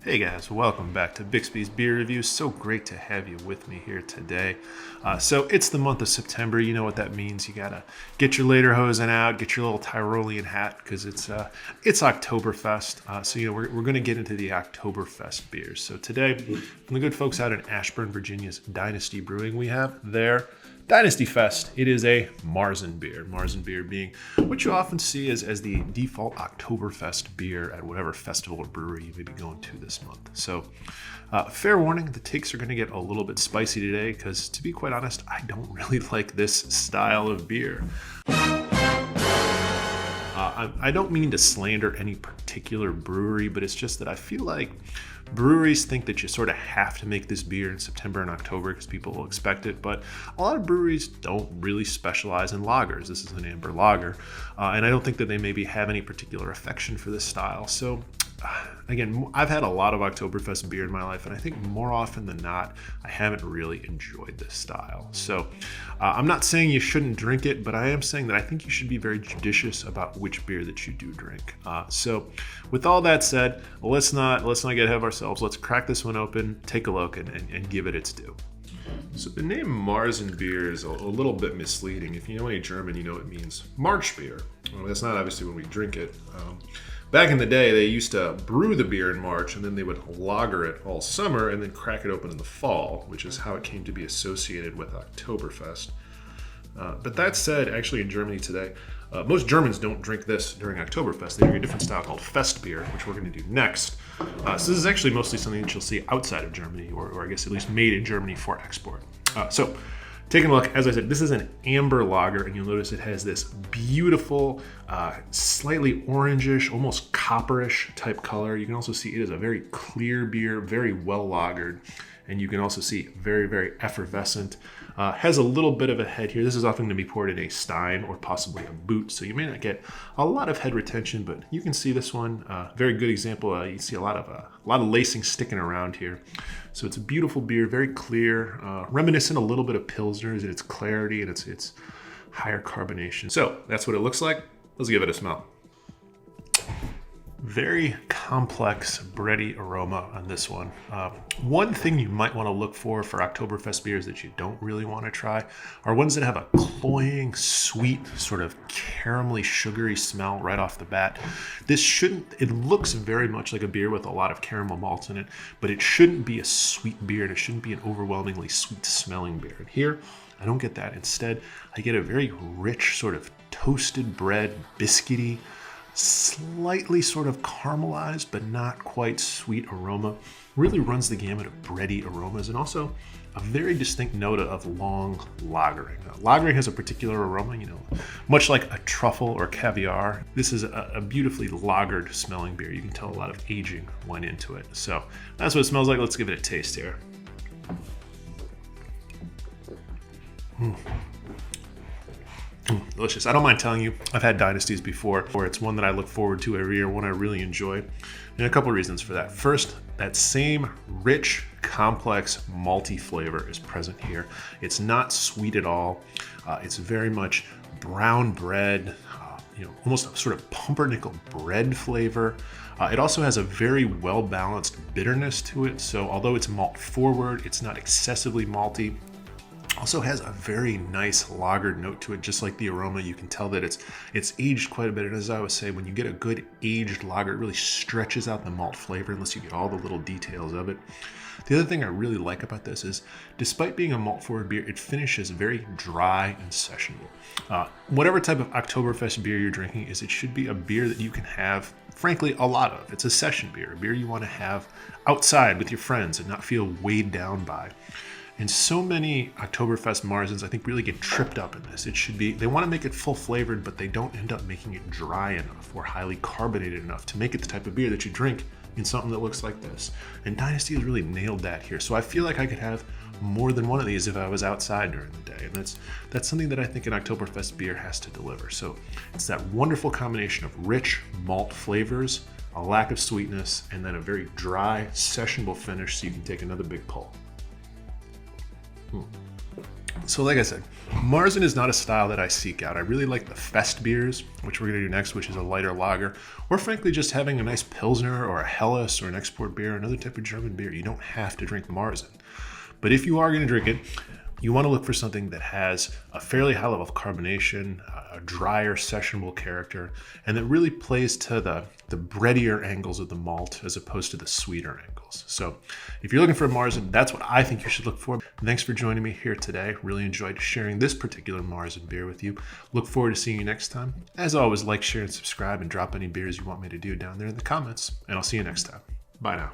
Hey guys, welcome back to Bixby's Beer Review. So great to have you with me here today. So it's the month of September. You know what that means. You gotta get your lederhosen out, get your little Tyrolean hat because it's Oktoberfest. So we're gonna get into the Oktoberfest beers. So today, from the good folks out in Ashburn, Virginia's Dynasty Brewing, we have their Dynasty Fest. It is a Marzenbier. Marzenbier being what you often see as the default Oktoberfest beer at whatever festival or brewery you may be going to this month. So fair warning, the takes are going to get a little bit spicy today because, to be quite honest, I don't really like this style of beer. I don't mean to slander any particular brewery, but it's just that I feel like breweries think that you sort of have to make this beer in September and October because people will expect it, but a lot of breweries don't really specialize in lagers. This is an amber lager, and I don't think that they maybe have any particular affection for this style. So again, I've had a lot of Oktoberfest beer in my life, and I think more often than not, I haven't really enjoyed this style. So I'm not saying you shouldn't drink it, but I am saying that I think you should be very judicious about which beer that you do drink. So with all that said, let's not get ahead of ourselves. Let's crack this one open, take a look, and give it its due. So the name Marzenbier is a little bit misleading. If you know any German, you know it means March beer. Well, that's not obviously when we drink it. Back in the day, they used to brew the beer in March, and then they would lager it all summer and then crack it open in the fall, which is how it came to be associated with Oktoberfest. But that said, actually in Germany today, most Germans don't drink this during Oktoberfest. They drink a different style called Fest beer, which we're going to do next. So this is actually mostly something that you'll see outside of Germany, or I guess at least made in Germany for export. So taking a look, as I said, this is an amber lager, and you'll notice it has this beautiful, slightly orangish, almost copperish type color. You can also see it is a very clear beer, very well lagered, and you can also see very, very effervescent. Has a little bit of a head here. This is often going to be poured in a stein or possibly a boot, so you may not get a lot of head retention, but you can see this one. Very good example. You see a lot of lacing sticking around here. So it's a beautiful beer, very clear, reminiscent a little bit of Pilsners in its clarity and its higher carbonation. So that's what it looks like. Let's give it a smell. Very complex bready aroma on this one. One thing you might want to look for Oktoberfest beers that you don't really want to try are ones that have a cloying, sweet, sort of caramelly, sugary smell right off the bat. It looks very much like a beer with a lot of caramel malts in it, but it shouldn't be a sweet beer, and it shouldn't be an overwhelmingly sweet smelling beer. And here, I don't get that. Instead, I get a very rich, sort of toasted bread, biscuity, slightly sort of caramelized but not quite sweet aroma. Really runs the gamut of bready aromas, and also a very distinct note of long lagering. Lagering has a particular aroma, much like a truffle or caviar. This is a beautifully lagered smelling beer. You can tell a lot of aging went into it. So that's what it smells like. Let's give it a taste here. Delicious. I don't mind telling you, I've had Dynasties before, where it's one that I look forward to every year, one I really enjoy. And a couple of reasons for that. First, that same rich, complex, malty flavor is present here. It's not sweet at all. It's very much brown bread, almost a sort of pumpernickel bread flavor. It also has a very well-balanced bitterness to it. So although it's malt forward, it's not excessively malty. Also has a very nice lagered note to it, just like the aroma. You can tell that it's aged quite a bit. And as I always say, when you get a good aged lager, it really stretches out the malt flavor unless you get all the little details of it. The other thing I really like about this is, despite being a malt forward beer, it finishes very dry and sessionable. Whatever type of Oktoberfest beer you're drinking it should be a beer that you can have, frankly, a lot of. It's a session beer, a beer you want to have outside with your friends and not feel weighed down by. And so many Oktoberfest Marzens, I think, really get tripped up in this. They want to make it full flavored, but they don't end up making it dry enough or highly carbonated enough to make it the type of beer that you drink in something that looks like this. And Dynasty has really nailed that here. So I feel like I could have more than one of these if I was outside during the day. And that's something that I think an Oktoberfest beer has to deliver. So it's that wonderful combination of rich malt flavors, a lack of sweetness, and then a very dry, sessionable finish so you can take another big pull. So like I said, Marzen is not a style that I seek out. I really like the Fest beers, which we're going to do next, which is a lighter lager, or frankly just having a nice Pilsner or a Helles or an export beer, another type of German beer. You don't have to drink Marzen. But if you are going to drink it, you want to look for something that has a fairly high level of carbonation, a drier, sessionable character, and that really plays to the breadier angles of the malt as opposed to the sweeter angles. So if you're looking for a Marzen, that's what I think you should look for. Thanks for joining me here today. Really enjoyed sharing this particular Marzen beer with you. Look forward to seeing you next time. As always, like, share, and subscribe, and drop any beers you want me to do down there in the comments. And I'll see you next time. Bye now.